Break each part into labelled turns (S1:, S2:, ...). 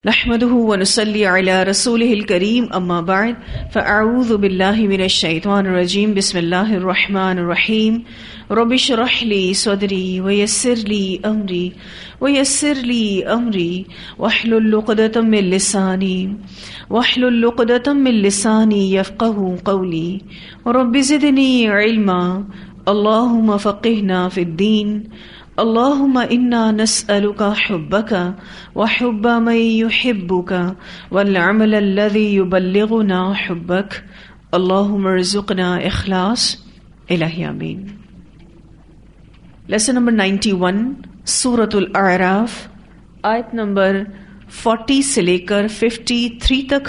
S1: نحمده ونصلي على رسوله الكريم اما بعد فاعوذ بالله من الشيطان الرجيم بسم الله الرحمن الرحيم رب اشرح لي صدري ويسر لي امري واحلل عقدة من لساني يفقهوا قولي رب زدني علما اللهم فقهنا في الدين اللهم انا نسألك حبك وحب من يحبك والعمل الذي يبلغنا حبك اللهم ارزقنا اخلاص الہی آمین۔ لیسن نمبر 91 سورۃ الاعراف، آیت نمبر 40 سے لے کر 53 تک۔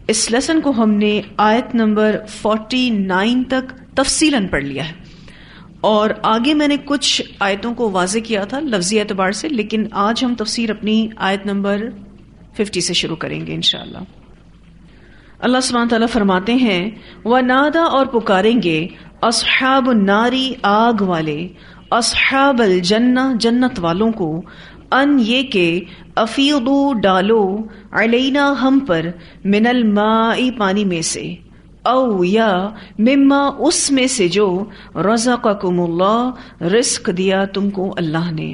S1: اس لیسن کو ہم نے آیت نمبر 49 تک تفصیلاً پڑھ لیا ہے، اور آگے میں نے کچھ آیتوں کو واضح کیا تھا لفظی اعتبار سے، لیکن آج ہم تفسیر اپنی آیت نمبر 50 سے شروع کریں گے انشاءاللہ۔ اللہ سبحانہ تعالیٰ فرماتے ہیں وَنَادَا، اور پکاریں گے، اصحاب الناری، آگ والے، اصحاب الجنہ، جنت والوں کو، ان یہ کہ افیضو، ڈالو، علینا، ہم پر، من الماء، پانی میں سے، او یا مما، اس میں سے جو رزقکم اللہ، رزق دیا تم کو اللہ نے۔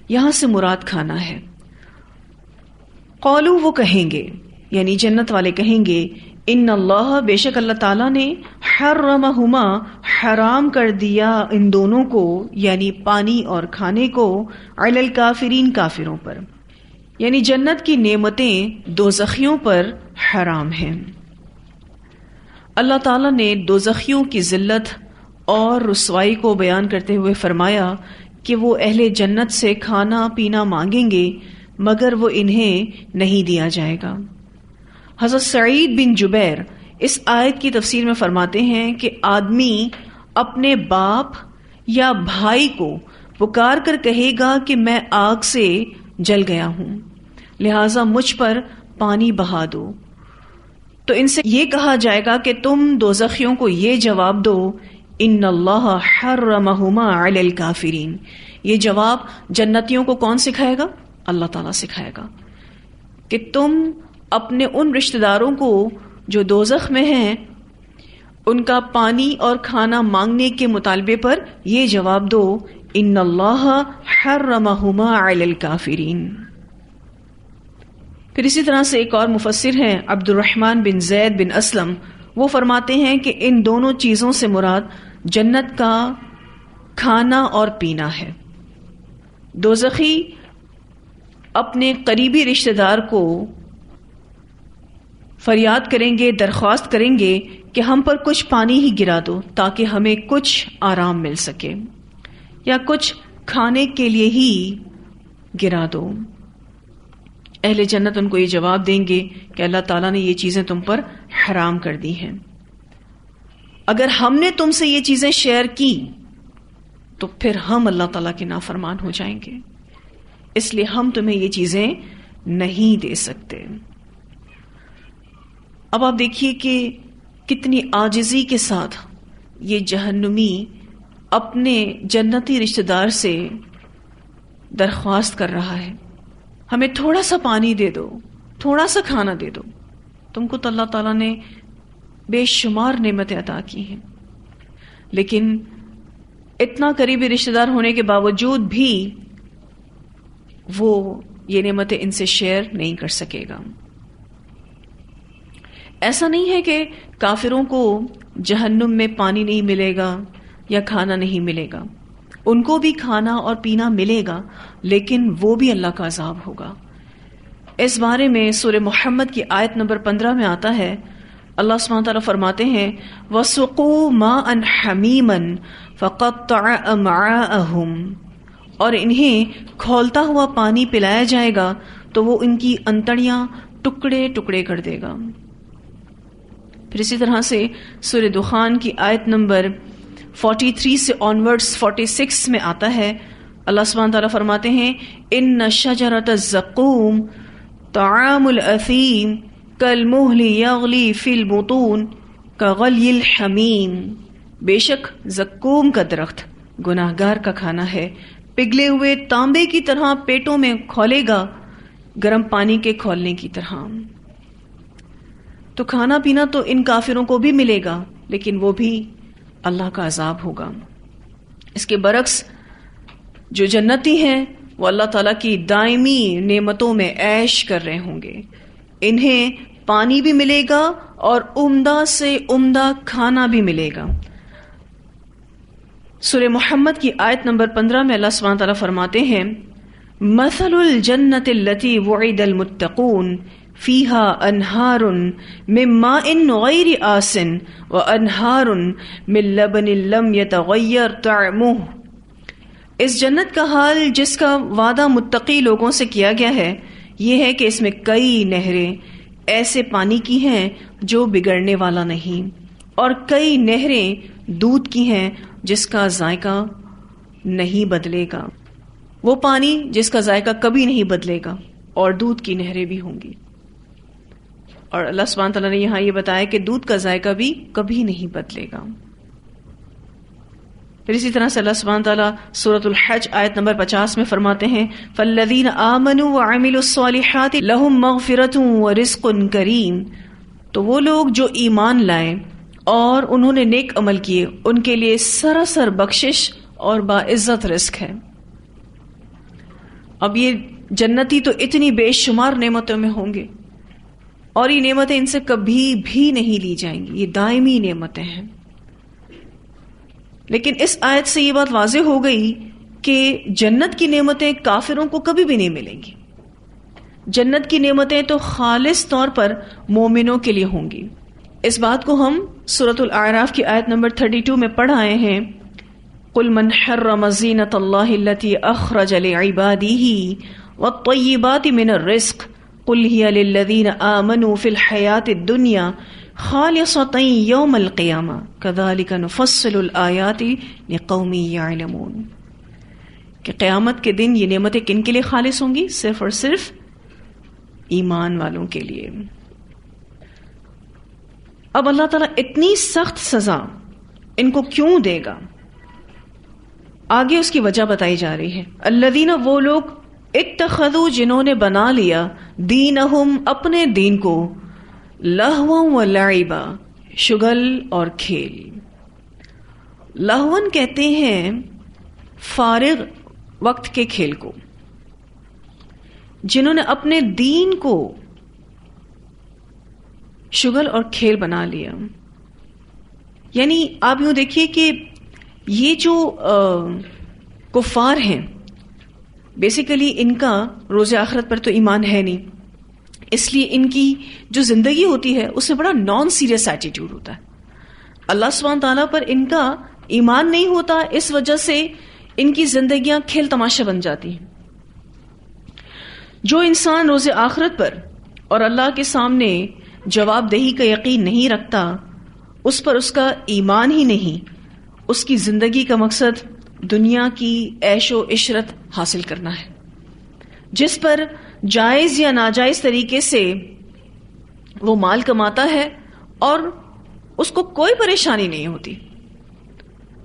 S1: یہاں سے مراد کھانا ہے۔ قالو، وہ کہیں گے، یعنی جنت والے کہیں گے، ان اللہ، بے شک اللہ تعالیٰ نے، حرمہما، حرام کر دیا ان دونوں کو، یعنی پانی اور کھانے کو، علی الکافرین، کافروں پر، یعنی جنت کی نعمتیں دوزخیوں پر حرام ہیں۔ اللہ تعالیٰ نے دوزخیوں کی ذلت اور رسوائی کو بیان کرتے ہوئے فرمایا کہ وہ اہل جنت سے کھانا پینا مانگیں گے مگر وہ انہیں نہیں دیا جائے گا۔ حضرت سعید بن جبیر اس آیت کی تفسیر میں فرماتے ہیں کہ آدمی اپنے باپ یا بھائی کو پکار کر کہے گا کہ میں آگ سے جل گیا ہوں، لہٰذا مجھ پر پانی بہا دو، تو ان سے یہ کہا جائے گا کہ تم دوزخیوں کو یہ جواب دو، ان اللہ حرمہما علی الکافرین۔ یہ جواب جنتیوں کو کون سکھائے گا؟ اللہ تعالیٰ سکھائے گا کہ تم اپنے ان رشتہ داروں کو جو دوزخ میں ہیں ان کا پانی اور کھانا مانگنے کے مطالبے پر یہ جواب دو، ان اللہ حرمہما علی الکافرین۔ پھر اسی طرح سے ایک اور مفسر ہیں عبد الرحمن بن زید بن اسلم، وہ فرماتے ہیں کہ ان دونوں چیزوں سے مراد جنت کا کھانا اور پینا ہے۔ دوزخی اپنے قریبی رشتہ دار کو فریاد کریں گے، درخواست کریں گے کہ ہم پر کچھ پانی ہی گرا دو تاکہ ہمیں کچھ آرام مل سکے، یا کچھ کھانے کے لیے ہی گرا دو۔ اہل جنت ان کو یہ جواب دیں گے کہ اللہ تعالیٰ نے یہ چیزیں تم پر حرام کر دی ہیں، اگر ہم نے تم سے یہ چیزیں شیئر کی تو پھر ہم اللہ تعالیٰ کے نافرمان ہو جائیں گے، اس لیے ہم تمہیں یہ چیزیں نہیں دے سکتے۔ اب آپ دیکھیے کہ کتنی عاجزی کے ساتھ یہ جہنمی اپنے جنتی رشتہ دار سے درخواست کر رہا ہے، ہمیں تھوڑا سا پانی دے دو، تھوڑا سا کھانا دے دو، تم کو تو اللہ تعالیٰ نے بے شمار نعمتیں عطا کی ہیں، لیکن اتنا قریبی رشتہ دار ہونے کے باوجود بھی وہ یہ نعمتیں ان سے شیئر نہیں کر سکے گا۔ ایسا نہیں ہے کہ کافروں کو جہنم میں پانی نہیں ملے گا یا کھانا نہیں ملے گا، ان کو بھی کھانا اور پینا ملے گا، لیکن وہ بھی اللہ کا عذاب ہوگا۔ اس بارے میں سورہ محمد کی آیت نمبر 15 میں آتا ہے، اللہ سبحانہ تعالیٰ فرماتے ہیں وَسُقُوا مَاءً حَمِيمًا فَقَطَّعَ أَمْعَاءَهُمْ، اور انہیں کھولتا ہوا پانی پلایا جائے گا تو وہ ان کی انتڑیاں ٹکڑے ٹکڑے کر دے گا۔ پھر اسی طرح سے سورہ دخان کی آیت نمبر 43 سے آنورڈز 46 میں آتا ہے، اللہ سبحانہ تعالیٰ فرماتے ہیں ان شجرۃ الزقوم طعام الاثیم کالمہل یغلی فی البطون کغلی الحمیم، بے شک زقوم کا درخت گناہگار کا کھانا ہے، پگھلے ہوئے تانبے کی طرح پیٹوں میں کھولے گا گرم پانی کے کھولنے کی طرح۔ تو کھانا پینا تو ان کافروں کو بھی ملے گا، لیکن وہ بھی اللہ کا عذاب ہوگا۔ اس کے برعکس جو جنتی ہیں وہ اللہ تعالیٰ کی دائمی نعمتوں میں عیش کر رہے ہوں گے، انہیں پانی بھی ملے گا اور عمدہ سے عمدہ کھانا بھی ملے گا۔ سورہ محمد کی آیت نمبر 15 میں اللہ سبحانہ تعالیٰ فرماتے ہیں مثل الجنة التي وعد المتقون فيها انہار من ماء غیر آسن وانہار من لبن لم يتغیر طعمه۔ اس جنت کا حال جس کا وعدہ متقی لوگوں سے کیا گیا ہے یہ ہے کہ اس میں کئی نہریں ایسے پانی کی ہیں جو بگڑنے والا نہیں، اور کئی نہریں دودھ کی ہیں جس کا ذائقہ نہیں بدلے گا۔ وہ پانی جس کا ذائقہ کبھی نہیں بدلے گا، اور دودھ کی نہریں بھی ہوں گی۔ اور اللہ سبحانہ تعالیٰ نے یہاں یہ بتایا کہ دودھ کا ذائقہ بھی کبھی نہیں بدلے گا۔ پھر اسی طرح سے اللہ سبحانہ تعالیٰ سورۃ الحج آیت نمبر 50 میں فرماتے ہیں فَالَّذِينَ آمَنُوا وَعَمِلُوا الصَّالِحَاتِ لَهُم مَغْفِرَةٌ وَرِزْقٌ کریم۔ تو وہ لوگ جو ایمان لائے اور انہوں نے نیک عمل کیے ان کے لیے سراسر بخشش اور باعزت رزق ہے۔ اب یہ جنتی تو اتنی بے شمار نعمتوں میں ہوں گے، اور یہ نعمتیں ان سے کبھی بھی نہیں لی جائیں گی، یہ دائمی نعمتیں ہیں۔ لیکن اس آیت سے یہ بات واضح ہو گئی کہ جنت کی نعمتیں کافروں کو کبھی بھی نہیں ملیں گی۔ جنت کی نعمتیں تو خالص طور پر مومنوں کے لیے ہوں گی۔ اس بات کو ہم سورۃ الاعراف کی آیت نمبر 32 میں پڑھ آئے ہیں قُلْ مَنْ حَرَّمَ زِینَةَ اللَّهِ الَّتِي أَخْرَجَ لِعِبَادِهِ وَالطَّیِّبَاتِ مِنَ الرِّزْقِ قُلْ هِیَ لِلَّذِینَ آمَنُوا فِی الْحَیَاةِ الدُّنْیَا خَالِصَةً یَوْمَ الْقِیَامَةِ کَذَلِکَ نُفَصِّلُ الْآیَاتِ لِقَوْمٍ یَعْلَمُونَ۔ کہ قیامت کے دن یہ نعمتیں کن کے لیے خالص ہوں گی؟ صرف اور صرف ایمان والوں کے لیے۔ اب اللہ تعالیٰ اتنی سخت سزا ان کو کیوں دے گا؟ آگے اس کی وجہ بتائی جا رہی ہے۔ الذین، وہ لوگ اتخذوا، جنہوں نے بنا لیا دینہم، اپنے دین کو، لہوا و لعبا، شغل اور کھیل۔ لہون کہتے ہیں فارغ وقت کے کھیل کو۔ جنہوں نے اپنے دین کو شغل اور کھیل بنا لیا، یعنی آپ یوں دیکھیے کہ یہ جو کفار ہیں بیسیکلی ان کا روز آخرت پر تو ایمان ہے نہیں، اس لیے ان کی جو زندگی ہوتی ہے اس میں بڑا نان سیریس ایٹیٹیوڈ ہوتا ہے۔ اللہ سبحانہ تعالیٰ پر ان کا ایمان نہیں ہوتا، اس وجہ سے ان کی زندگیاں کھیل تماشا بن جاتی ہیں۔ جو انسان روز آخرت پر اور اللہ کے سامنے جواب دہی کا یقین نہیں رکھتا، اس پر اس کا ایمان ہی نہیں، اس کی زندگی کا مقصد دنیا کی عیش و عشرت حاصل کرنا ہے، جس پر جائز یا ناجائز طریقے سے وہ مال کماتا ہے اور اس کو کوئی پریشانی نہیں ہوتی۔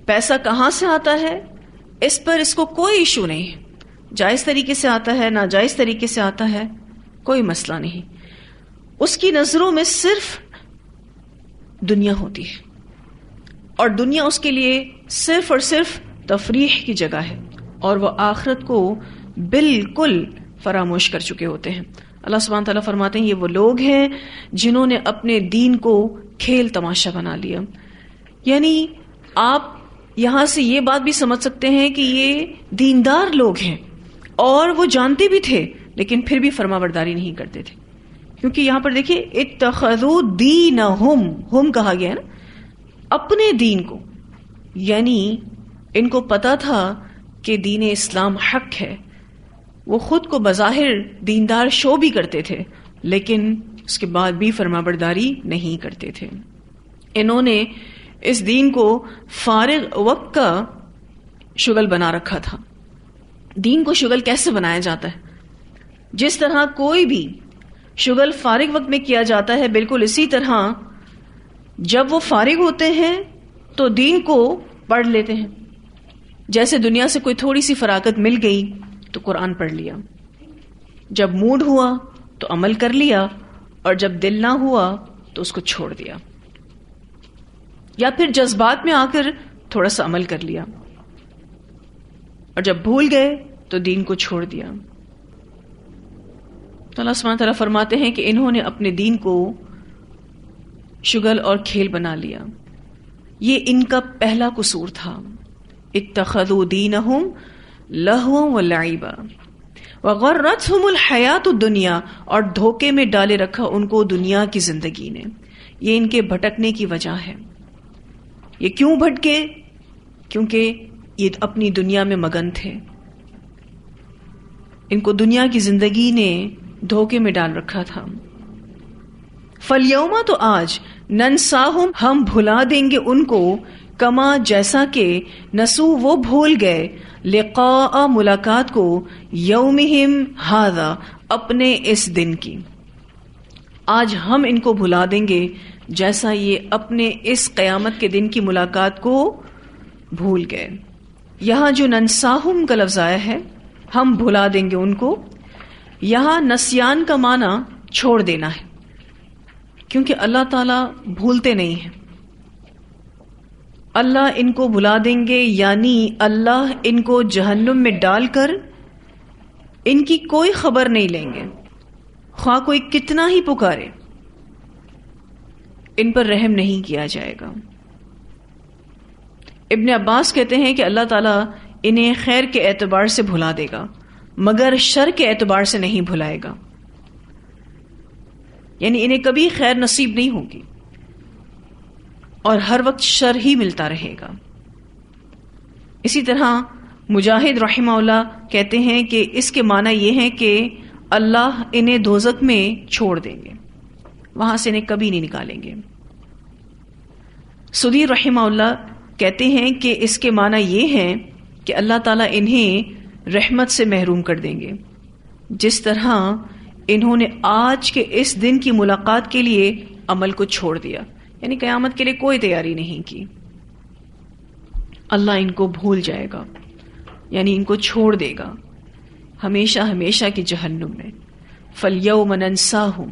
S1: پیسہ کہاں سے آتا ہے اس پر اس کو کوئی ایشو نہیں ہے، جائز طریقے سے آتا ہے ناجائز طریقے سے آتا ہے، کوئی مسئلہ نہیں۔ اس کی نظروں میں صرف دنیا ہوتی ہے، اور دنیا اس کے لیے صرف اور صرف تفریح کی جگہ ہے، اور وہ آخرت کو بالکل فراموش کر چکے ہوتے ہیں۔ اللہ سبحانہ تعالیٰ فرماتے ہیں یہ وہ لوگ ہیں جنہوں نے اپنے دین کو کھیل تماشا بنا لیا۔ یعنی آپ یہاں سے یہ بات بھی سمجھ سکتے ہیں کہ یہ دیندار لوگ ہیں اور وہ جانتے بھی تھے لیکن پھر بھی فرما برداری نہیں کرتے تھے، کیونکہ یہاں پر دیکھیے اتخذوا دینہم، ہم کہا گیا ہے نا، اپنے دین کو، یعنی ان کو پتا تھا کہ دین اسلام حق ہے، وہ خود کو بظاہر دیندار شو بھی کرتے تھے لیکن اس کے بعد بھی فرما برداری نہیں کرتے تھے۔ انہوں نے اس دین کو فارغ وقت کا شغل بنا رکھا تھا۔ دین کو شغل کیسے بنایا جاتا ہے؟ جس طرح کوئی بھی شغل فارغ وقت میں کیا جاتا ہے، بالکل اسی طرح جب وہ فارغ ہوتے ہیں تو دین کو پڑھ لیتے ہیں۔ جیسے دنیا سے کوئی تھوڑی سی فراغت مل گئی تو قرآن پڑھ لیا، جب موڈ ہوا تو عمل کر لیا، اور جب دل نہ ہوا تو اس کو چھوڑ دیا، یا پھر جذبات میں آ کر تھوڑا سا عمل کر لیا، اور جب بھول گئے تو دین کو چھوڑ دیا۔ تو اللہ سبحانہ تعالیٰ فرماتے ہیں کہ انہوں نے اپنے دین کو شغل اور کھیل بنا لیا، یہ ان کا پہلا قصور تھا۔ اتخذوا دینہم لہوا ولعبا وغرتہم الحیات الدنیا، اور دھوکے میں ڈالے رکھا ان کو دنیا کی زندگی نے۔ یہ ان کے بھٹکنے کی وجہ ہے۔ یہ کیوں بھٹکے؟ کیونکہ یہ اپنی دنیا میں مگن تھے، ان کو دنیا کی زندگی نے دھوکے میں ڈال رکھا تھا۔ فَالْيَوْمَ، تو آج، ننساہم، ہم بھلا دیں گے ان کو، کما، جیسا کہ، نسو، وہ بھول گئے، لقاء، ملاقات کو، یومہم ھذا، اپنے اس دن کی۔ آج ہم ان کو بھلا دیں گے جیسا یہ اپنے اس قیامت کے دن کی ملاقات کو بھول گئے۔ یہاں جو ننساہم کا لفظ آیا ہے، ہم بھلا دیں گے ان کو، یہاں نسیان کا معنی چھوڑ دینا ہے، کیونکہ اللہ تعالیٰ بھولتے نہیں ہیں۔ اللہ ان کو بھلا دیں گے، یعنی اللہ ان کو جہنم میں ڈال کر ان کی کوئی خبر نہیں لیں گے، خواہ کوئی کتنا ہی پکارے، ان پر رحم نہیں کیا جائے گا۔ ابن عباس کہتے ہیں کہ اللہ تعالیٰ انہیں خیر کے اعتبار سے بھلا دے گا، مگر شر کے اعتبار سے نہیں بھلائے گا، یعنی انہیں کبھی خیر نصیب نہیں ہوگی اور ہر وقت شر ہی ملتا رہے گا۔ اسی طرح مجاہد رحمہ اللہ کہتے ہیں کہ اس کے معنی یہ ہے کہ اللہ انہیں دوزخ میں چھوڑ دیں گے، وہاں سے انہیں کبھی نہیں نکالیں گے۔ سدی رحمہ اللہ کہتے ہیں کہ اس کے معنی یہ ہے کہ اللہ تعالیٰ انہیں رحمت سے محروم کر دیں گے، جس طرح انہوں نے آج کے اس دن کی ملاقات کے لیے عمل کو چھوڑ دیا، یعنی قیامت کے لیے کوئی تیاری نہیں کی۔ اللہ ان کو بھول جائے گا، یعنی ان کو چھوڑ دے گا ہمیشہ ہمیشہ کی جہنم میں۔ فَالْيَوْمَ نَنْسَاهُمْ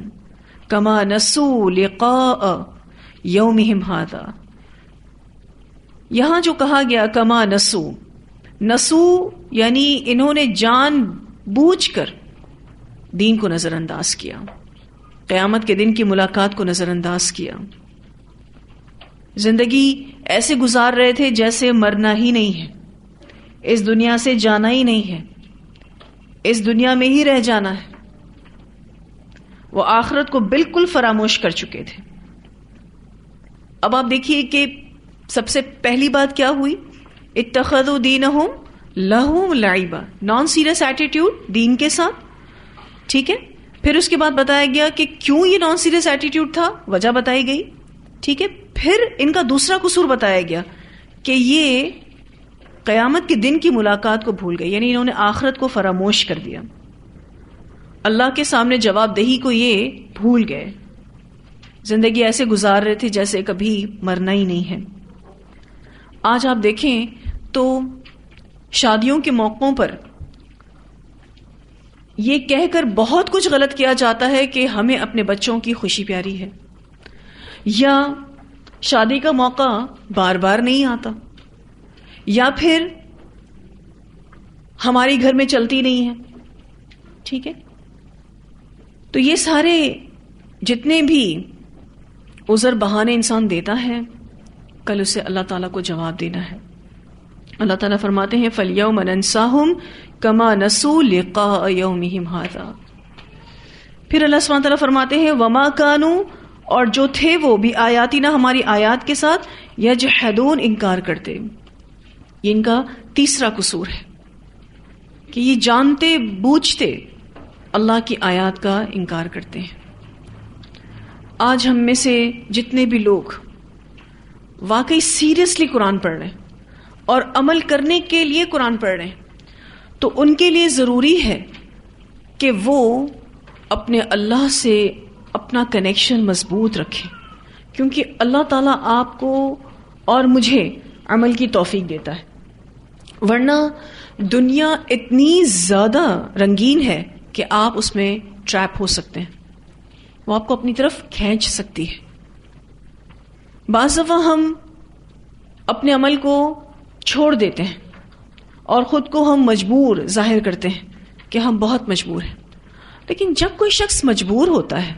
S1: كَمَا نَسُوا لِقَاءَ يَوْمِهِمْ هَذَا، یہاں جو کہا گیا کما نسو، نسو یعنی انہوں نے جان بوجھ کر دین کو نظر انداز کیا، قیامت کے دن کی ملاقات کو نظر انداز کیا، زندگی ایسے گزار رہے تھے جیسے مرنا ہی نہیں ہے، اس دنیا سے جانا ہی نہیں ہے، اس دنیا میں ہی رہ جانا ہے۔ وہ آخرت کو بالکل فراموش کر چکے تھے۔ اب آپ دیکھیے کہ سب سے پہلی بات کیا ہوئی؟ اتخذوا دینہم لہوا ولعبا، نان سیریس ایٹیٹیوڈ دین کے ساتھ، ٹھیک ہے۔ پھر اس کے بعد بتایا گیا کہ کیوں یہ نان سیریس ایٹیٹیوڈ تھا، وجہ بتائی گئی، ٹھیک ہے۔ پھر ان کا دوسرا قصور بتایا گیا کہ یہ قیامت کے دن کی ملاقات کو بھول گئے، یعنی انہوں نے آخرت کو فراموش کر دیا، اللہ کے سامنے جواب دہی کو یہ بھول گئے، زندگی ایسے گزار رہے تھے جیسے کبھی مرنا ہی نہیں ہے۔ آج آپ دیکھیں تو شادیوں کے موقعوں پر یہ کہہ کر بہت کچھ غلط کیا جاتا ہے کہ ہمیں اپنے بچوں کی خوشی پیاری ہے، یا شادی کا موقع بار بار نہیں آتا، یا پھر ہماری گھر میں چلتی نہیں ہے، ٹھیک ہے۔ تو یہ سارے جتنے بھی عذر بہانے انسان دیتا ہے، کل اسے اللہ تعالیٰ کو جواب دینا ہے۔ اللہ تعالیٰ فرماتے ہیں فَالْيَوْمَ نَنْسَاهُمْ كَمَا نَسُوا لِقَاءَ يَوْمِهِمْ هَذَا۔ پھر اللہ سبحانہ تعالیٰ فرماتے ہیں وَمَا كَانُوا، اور جو تھے وہ بھی آیاتنا، ہماری آیات کے ساتھ، یجحدون، انکار کرتے۔ یہ ان کا تیسرا قصور ہے کہ یہ جانتے بوجھتے اللہ کی آیات کا انکار کرتے ہیں۔ آج ہم میں سے جتنے بھی لوگ واقعی سیریسلی قرآن پڑھ رہے ہیں اور عمل کرنے کے لیے قرآن پڑھ رہے ہیں، تو ان کے لیے ضروری ہے کہ وہ اپنے اللہ سے اپنا کنیکشن مضبوط رکھیں، کیونکہ اللہ تعالیٰ آپ کو اور مجھے عمل کی توفیق دیتا ہے، ورنہ دنیا اتنی زیادہ رنگین ہے کہ آپ اس میں ٹریپ ہو سکتے ہیں، وہ آپ کو اپنی طرف کھینچ سکتی ہے. بعض دفعہ ہم اپنے عمل کو چھوڑ دیتے ہیں اور خود کو ہم مجبور ظاہر کرتے ہیں کہ ہم بہت مجبور ہیں. لیکن جب کوئی شخص مجبور ہوتا ہے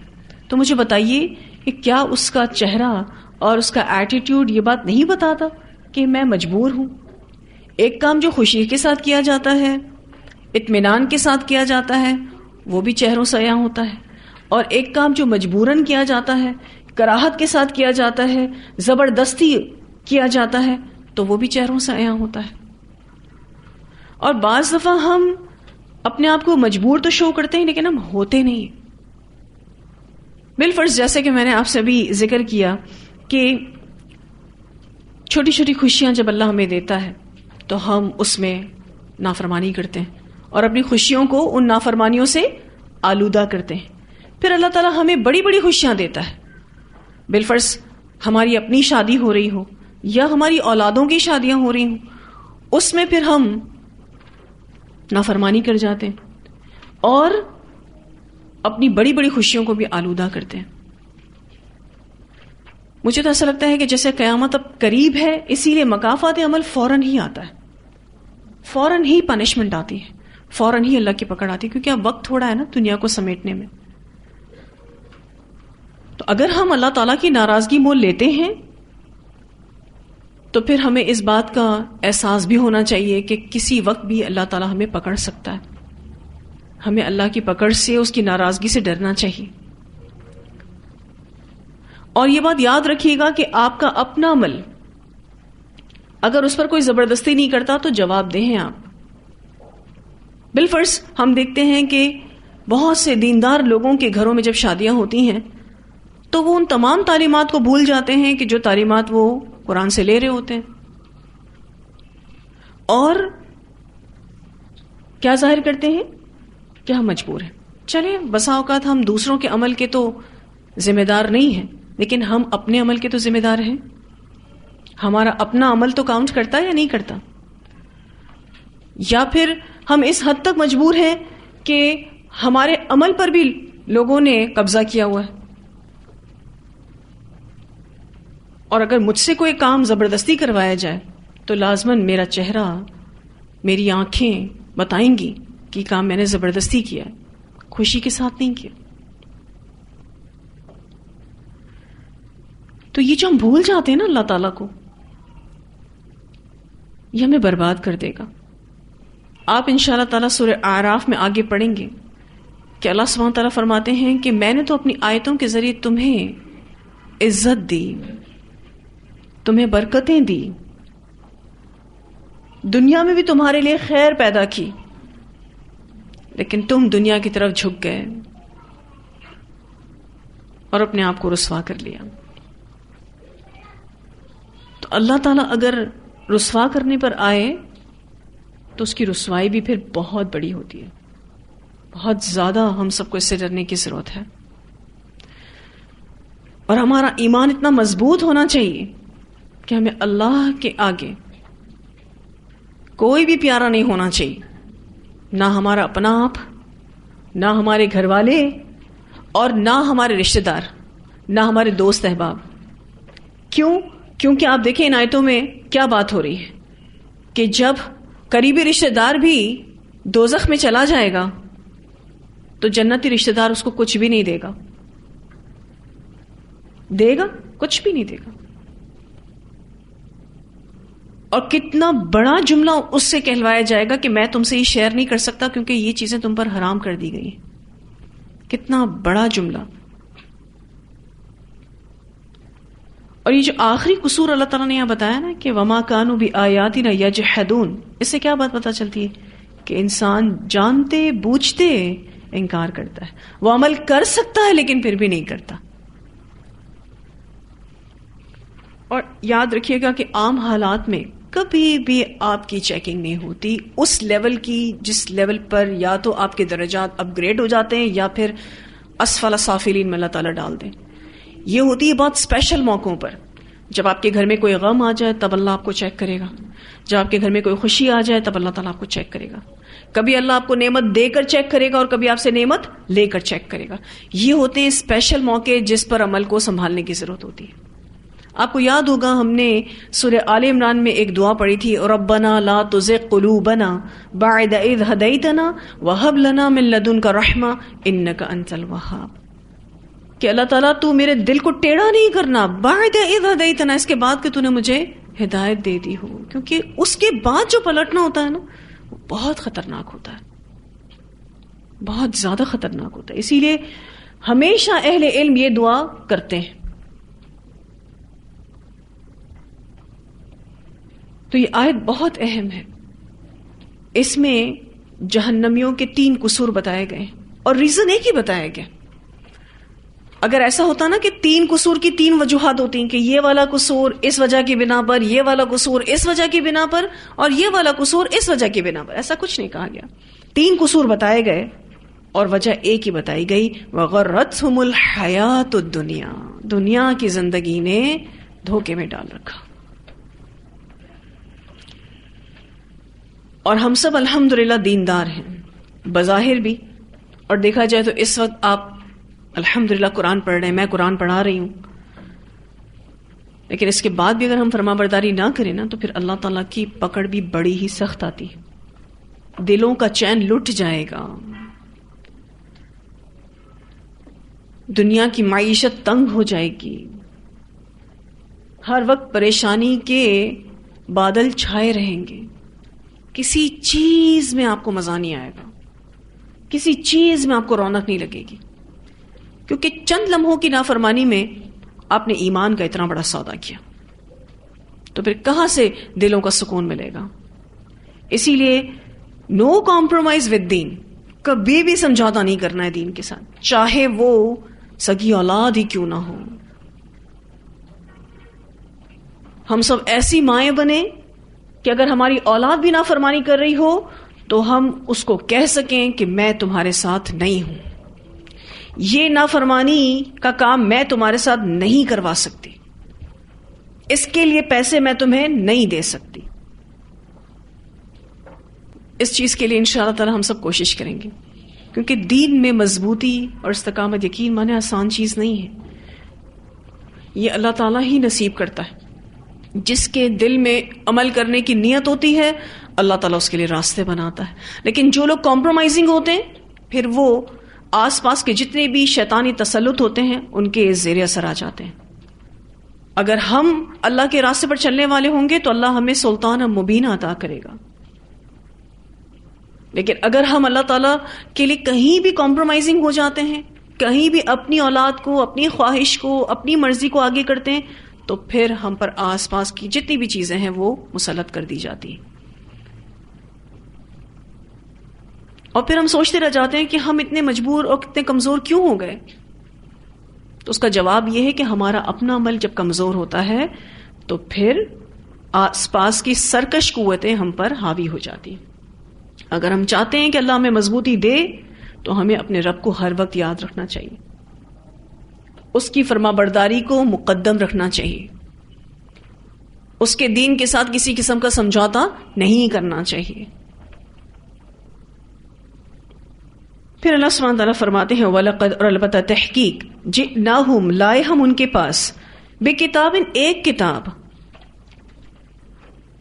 S1: تو مجھے بتائیے کہ کیا اس کا چہرہ اور اس کا ایٹیٹیوڈ یہ بات نہیں بتاتا کہ میں مجبور ہوں؟ ایک کام جو خوشی کے ساتھ کیا جاتا ہے، اطمینان کے ساتھ کیا جاتا ہے، وہ بھی چہروں سے عیاں ہوتا ہے، اور ایک کام جو مجبوراً کیا جاتا ہے، کراہت کے ساتھ کیا جاتا ہے، زبردستی کیا جاتا ہے، تو وہ بھی چہروں سے عیاں ہوتا ہے. اور بعض دفعہ ہم اپنے آپ کو مجبور تو شو کرتے ہیں لیکن ہم ہوتے نہیں. بالفرض جیسے کہ میں نے آپ سے ابھی ذکر کیا کہ چھوٹی چھوٹی خوشیاں جب اللہ ہمیں دیتا ہے تو ہم اس میں نافرمانی کرتے ہیں اور اپنی خوشیوں کو ان نافرمانیوں سے آلودہ کرتے ہیں. پھر اللہ تعالیٰ ہمیں بڑی بڑی خوشیاں دیتا ہے. بالفرض ہماری اپنی شادی ہو رہی ہو یا ہماری اولادوں کی شادیاں ہو رہی ہوں، اس میں پھر ہم نافرمانی کر جاتے ہیں اور اپنی بڑی بڑی خوشیوں کو بھی آلودہ کرتے ہیں. مجھے تو ایسا لگتا ہے کہ جیسے قیامت اب قریب ہے، اسی لیے مکافات عمل فوراً ہی آتا ہے، فوراً ہی پنشمنٹ آتی ہے، فوراً ہی اللہ کی پکڑ آتی ہے، کیونکہ اب وقت تھوڑا ہے نا دنیا کو سمیٹنے میں. تو اگر ہم اللہ تعالیٰ کی ناراضگی مول لیتے ہیں تو پھر ہمیں اس بات کا احساس بھی ہونا چاہیے کہ کسی وقت بھی اللہ تعالیٰ ہمیں پکڑ سکتا ہے. ہمیں اللہ کی پکڑ سے، اس کی ناراضگی سے ڈرنا چاہیے. اور یہ بات یاد رکھیے گا کہ آپ کا اپنا عمل اگر اس پر کوئی زبردستی نہیں کرتا تو جواب دہ ہیں آپ. بالفرض ہم دیکھتے ہیں کہ بہت سے دیندار لوگوں کے گھروں میں جب شادیاں ہوتی ہیں تو وہ ان تمام تعلیمات کو بھول جاتے ہیں کہ جو تعلیمات وہ قرآن سے لے رہے ہوتے ہیں، اور کیا ظاہر کرتے ہیں کہ ہم مجبور ہیں. چلیں بسا اوقات ہم دوسروں کے عمل کے تو ذمہ دار نہیں ہیں، لیکن ہم اپنے عمل کے تو ذمہ دار ہیں. ہمارا اپنا عمل تو کاؤنٹ کرتا ہے یا نہیں کرتا؟ یا پھر ہم اس حد تک مجبور ہیں کہ ہمارے عمل پر بھی لوگوں نے قبضہ کیا ہوا ہے، اور اگر مجھ سے کوئی کام زبردستی کروایا جائے تو لازماً میرا چہرہ، میری آنکھیں بتائیں گی کہ یہ کام میں نے زبردستی کیا ہے، خوشی کے ساتھ نہیں کیا. تو یہ جو ہم بھول جاتے ہیں نا اللہ تعالیٰ کو، یہ ہمیں برباد کر دے گا. آپ انشاءاللہ تعالیٰ سورہ اعراف میں آگے پڑھیں گے کہ اللہ سبحانہ تعالیٰ فرماتے ہیں کہ میں نے تو اپنی آیتوں کے ذریعے تمہیں عزت دی، تمہیں برکتیں دی، دنیا میں بھی تمہارے لیے خیر پیدا کی، لیکن تم دنیا کی طرف جھک گئے اور اپنے آپ کو رسوا کر لیا. تو اللہ تعالیٰ اگر رسوا کرنے پر آئے تو اس کی رسوائی بھی پھر بہت بڑی ہوتی ہے. بہت زیادہ ہم سب کو اس سے ڈرنے کی ضرورت ہے، اور ہمارا ایمان اتنا مضبوط ہونا چاہیے کہ ہمیں اللہ کے آگے کوئی بھی پیارا نہیں ہونا چاہیے، نہ ہمارا اپنا آپ، نہ ہمارے گھر والے، اور نہ ہمارے رشتہ دار، نہ ہمارے دوست احباب. کیوں؟ کیونکہ آپ دیکھیں ان آیتوں میں کیا بات ہو رہی ہے کہ جب قریبی رشتہ دار بھی دوزخ میں چلا جائے گا تو جنتی رشتہ دار اس کو کچھ بھی نہیں دے گا. دے گا؟ کچھ بھی نہیں دے گا. اور کتنا بڑا جملہ اس سے کہلوایا جائے گا کہ میں تم سے یہ شیئر نہیں کر سکتا کیونکہ یہ چیزیں تم پر حرام کر دی گئی ہیں. کتنا بڑا جملہ. اور یہ جو آخری قصور اللہ تعالیٰ نے یہاں بتایا نا کہ وما کانوا بآیاتنا یجحدون، اس سے کیا بات پتہ چلتی ہے کہ انسان جانتے بوجھتے انکار کرتا ہے. وہ عمل کر سکتا ہے لیکن پھر بھی نہیں کرتا. اور یاد رکھیے گا کہ عام حالات میں کبھی بھی آپ کی چیکنگ نہیں ہوتی اس لیول کی جس لیول پر یا تو آپ کے درجات اپ گریڈ ہو جاتے ہیں یا پھر اسفل سافلین میں اللہ تعالیٰ ڈال دیں. یہ ہوتی ہے بہت اسپیشل موقعوں پر جب آپ کے گھر میں کوئی غم آ جائے تب اللہ آپ کو چیک کرے گا، جب آپ کے گھر میں کوئی خوشی آ جائے تب اللہ تعالیٰ آپ کو چیک کرے گا. کبھی اللہ آپ کو نعمت دے کر چیک کرے گا اور کبھی آپ سے نعمت لے کر چیک کرے گا. یہ ہوتے ہیں اسپیشل موقع جس پر عمل کو سنبھالنے کی ضرورت ہوتی ہے. آپ کو یاد ہوگا ہم نے سورہ آل عمران میں ایک دعا پڑھی تھی، ربنا لا تزغ قلوبنا بعد اذ ہدیتنا وہب لنا من لدنک رحمہ انک انت الوہاب، کہ اللہ تعالیٰ تو میرے دل کو ٹیڑھا نہیں کرنا، بعد اذ ہدیتنا، اس کے بعد کہ تو نے مجھے ہدایت دے دی ہو. کیونکہ اس کے بعد جو پلٹنا ہوتا ہے نا وہ بہت خطرناک ہوتا ہے، بہت زیادہ خطرناک ہوتا ہے. اسی لیے ہمیشہ اہل علم یہ دعا کرتے ہیں. تو یہ آیت بہت اہم ہے. اس میں جہنمیوں کے 3 قصور بتائے گئے اور ریزن ایک ہی بتایا گیا. اگر ایسا ہوتا نا کہ 3 قصور کی 3 وجوہات ہوتی ہیں کہ یہ والا قصور اس وجہ کی بنا پر، یہ والا قصور اس وجہ کی بنا پر اور یہ والا قصور اس وجہ کی بنا پر، ایسا کچھ نہیں کہا گیا. 3 قصور بتائے گئے اور وجہ ایک ہی بتائی گئی، وغرتہم الحیات الدنیا، دنیا کی زندگی نے دھوکے میں ڈال رکھا. اور ہم سب الحمدللہ دیندار ہیں بظاہر بھی، اور دیکھا جائے تو اس وقت آپ الحمدللہ قرآن پڑھ رہے ہیں، میں قرآن پڑھا رہی ہوں. لیکن اس کے بعد بھی اگر ہم فرما برداری نہ کریں نا تو پھر اللہ تعالیٰ کی پکڑ بھی بڑی ہی سخت آتی ہے. دلوں کا چین لٹ جائے گا، دنیا کی معیشت تنگ ہو جائے گی، ہر وقت پریشانی کے بادل چھائے رہیں گے. کسی چیز میں آپ کو مزہ نہیں آئے گا، کسی چیز میں آپ کو رونق نہیں لگے گی، کیونکہ چند لمحوں کی نافرمانی میں آپ نے ایمان کا اتنا بڑا سودا کیا. تو پھر کہاں سے دلوں کا سکون ملے گا؟ اسی لیے نو کمپرومائز ود دین، کبھی بھی سمجھوتا نہیں کرنا ہے دین کے ساتھ، چاہے وہ سگی اولاد ہی کیوں نہ ہو. ہم سب ایسی مائیں بنے کہ اگر ہماری اولاد بھی نافرمانی کر رہی ہو تو ہم اس کو کہہ سکیں کہ میں تمہارے ساتھ نہیں ہوں، یہ نافرمانی کا کام میں تمہارے ساتھ نہیں کروا سکتی، اس کے لیے پیسے میں تمہیں نہیں دے سکتی. اس چیز کے لیے انشاءاللہ تعالی ہم سب کوشش کریں گے، کیونکہ دین میں مضبوطی اور استقامت یقین مانے آسان چیز نہیں ہے. یہ اللہ تعالیٰ ہی نصیب کرتا ہے. جس کے دل میں عمل کرنے کی نیت ہوتی ہے اللہ تعالیٰ اس کے لیے راستے بناتا ہے. لیکن جو لوگ کمپرومائزنگ ہوتے ہیں پھر وہ آس پاس کے جتنے بھی شیطانی تسلط ہوتے ہیں ان کے زیر اثر آ جاتے ہیں. اگر ہم اللہ کے راستے پر چلنے والے ہوں گے تو اللہ ہمیں سلطان مبین عطا کرے گا. لیکن اگر ہم اللہ تعالیٰ کے لیے کہیں بھی کمپرومائزنگ ہو جاتے ہیں، کہیں بھی اپنی اولاد کو، اپنی خواہش کو، اپنی مرضی کو آگے کرتے ہیں تو پھر ہم پر آس پاس کی جتنی بھی چیزیں ہیں وہ مسلط کر دی جاتی ہیں. اور پھر ہم سوچتے رہ جاتے ہیں کہ ہم اتنے مجبور اور کتنے کمزور کیوں ہو گئے. تو اس کا جواب یہ ہے کہ ہمارا اپنا عمل جب کمزور ہوتا ہے تو پھر آس پاس کی سرکش قوتیں ہم پر حاوی ہو جاتی ہیں. اگر ہم چاہتے ہیں کہ اللہ ہمیں مضبوطی دے تو ہمیں اپنے رب کو ہر وقت یاد رکھنا چاہیے، اس کی فرما برداری کو مقدم رکھنا چاہیے، اس کے دین کے ساتھ کسی قسم کا سمجھوتا نہیں کرنا چاہیے. پھر اللہ سبحانہ تعالیٰ فرماتے ہیں وَلَقَدْ، اور البتہ تحقیق، جِئْنَاهُمْ، لائے ہم ان کے پاس، بِکِتَابٍ، ایک کتاب،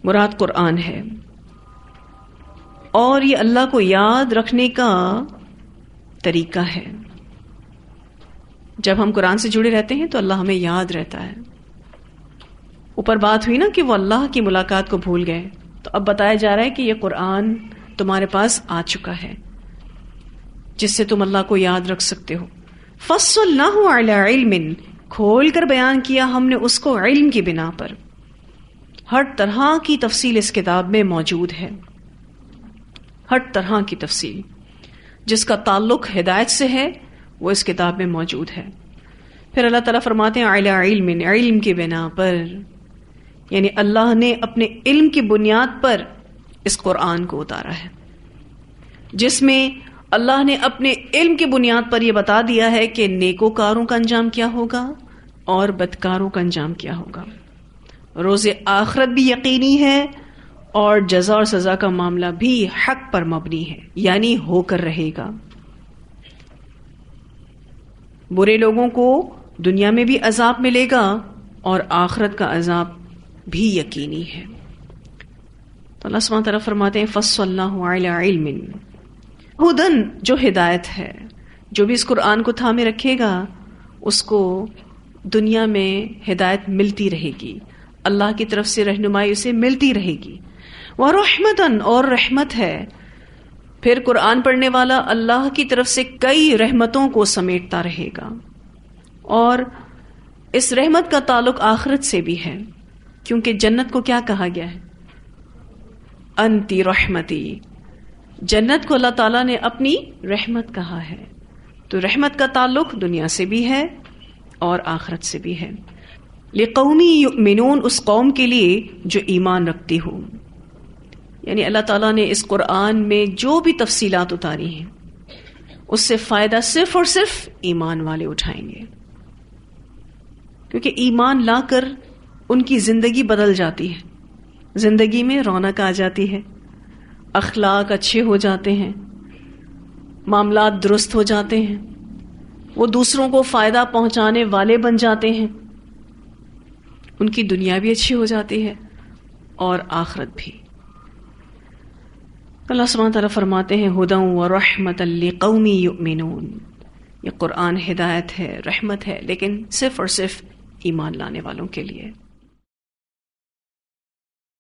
S1: مراد قرآن ہے. اور یہ اللہ کو یاد رکھنے کا طریقہ ہے. جب ہم قرآن سے جڑے رہتے ہیں تو اللہ ہمیں یاد رہتا ہے. اوپر بات ہوئی نا کہ وہ اللہ کی ملاقات کو بھول گئے، تو اب بتایا جا رہا ہے کہ یہ قرآن تمہارے پاس آ چکا ہے جس سے تم اللہ کو یاد رکھ سکتے ہو. فَصَّلْنَاهُ عَلَىٰ عِلْمٍ، کھول کر بیان کیا ہم نے اس کو علم کی بنا پر. ہر طرح کی تفصیل اس کتاب میں موجود ہے، ہر طرح کی تفصیل جس کا تعلق ہدایت سے ہے وہ اس کتاب میں موجود ہے. پھر اللہ تعالیٰ فرماتے ہیں علی علم، علم کی بنا پر، یعنی اللہ نے اپنے علم کی بنیاد پر اس قرآن کو اتارا ہے، جس میں اللہ نے اپنے علم کی بنیاد پر یہ بتا دیا ہے کہ نیکوکاروں کا انجام کیا ہوگا اور بدکاروں کا انجام کیا ہوگا. روز آخرت بھی یقینی ہے اور جزا اور سزا کا معاملہ بھی حق پر مبنی ہے، یعنی ہو کر رہے گا۔ برے لوگوں کو دنیا میں بھی عذاب ملے گا اور آخرت کا عذاب بھی یقینی ہے۔ تو اللہ سبحانہ تعالیٰ فرماتے ہیں فَصَّلْنَاهُ عَلَىٰ عِلْمٍ، ہدن جو ہدایت ہے، جو بھی اس قرآن کو تھامے رکھے گا اس کو دنیا میں ہدایت ملتی رہے گی، اللہ کی طرف سے رہنمائی اسے ملتی رہے گی۔ وَرَحْمَةً، اور رحمت ہے، پھر قرآن پڑھنے والا اللہ کی طرف سے کئی رحمتوں کو سمیٹتا رہے گا، اور اس رحمت کا تعلق آخرت سے بھی ہے، کیونکہ جنت کو کیا کہا گیا ہے؟ انتی رحمتی، جنت کو اللہ تعالیٰ نے اپنی رحمت کہا ہے، تو رحمت کا تعلق دنیا سے بھی ہے اور آخرت سے بھی ہے۔ لِقَوْمِ يُؤْمِنُونَ، اس قوم کے لیے جو ایمان رکھتی ہو، یعنی اللہ تعالیٰ نے اس قرآن میں جو بھی تفصیلات اتاری ہیں اس سے فائدہ صرف اور صرف ایمان والے اٹھائیں گے، کیونکہ ایمان لا کر ان کی زندگی بدل جاتی ہے، زندگی میں رونق آ جاتی ہے، اخلاق اچھے ہو جاتے ہیں، معاملات درست ہو جاتے ہیں، وہ دوسروں کو فائدہ پہنچانے والے بن جاتے ہیں، ان کی دنیا بھی اچھی ہو جاتی ہے اور آخرت بھی۔ اللہ سبحانہ تعالیٰ فرماتے ہیں ہدی ورحمۃ لقوم یؤمنون، یہ قرآن ہدایت ہے، رحمت ہے، لیکن صرف اور صرف ایمان لانے والوں کے لیے۔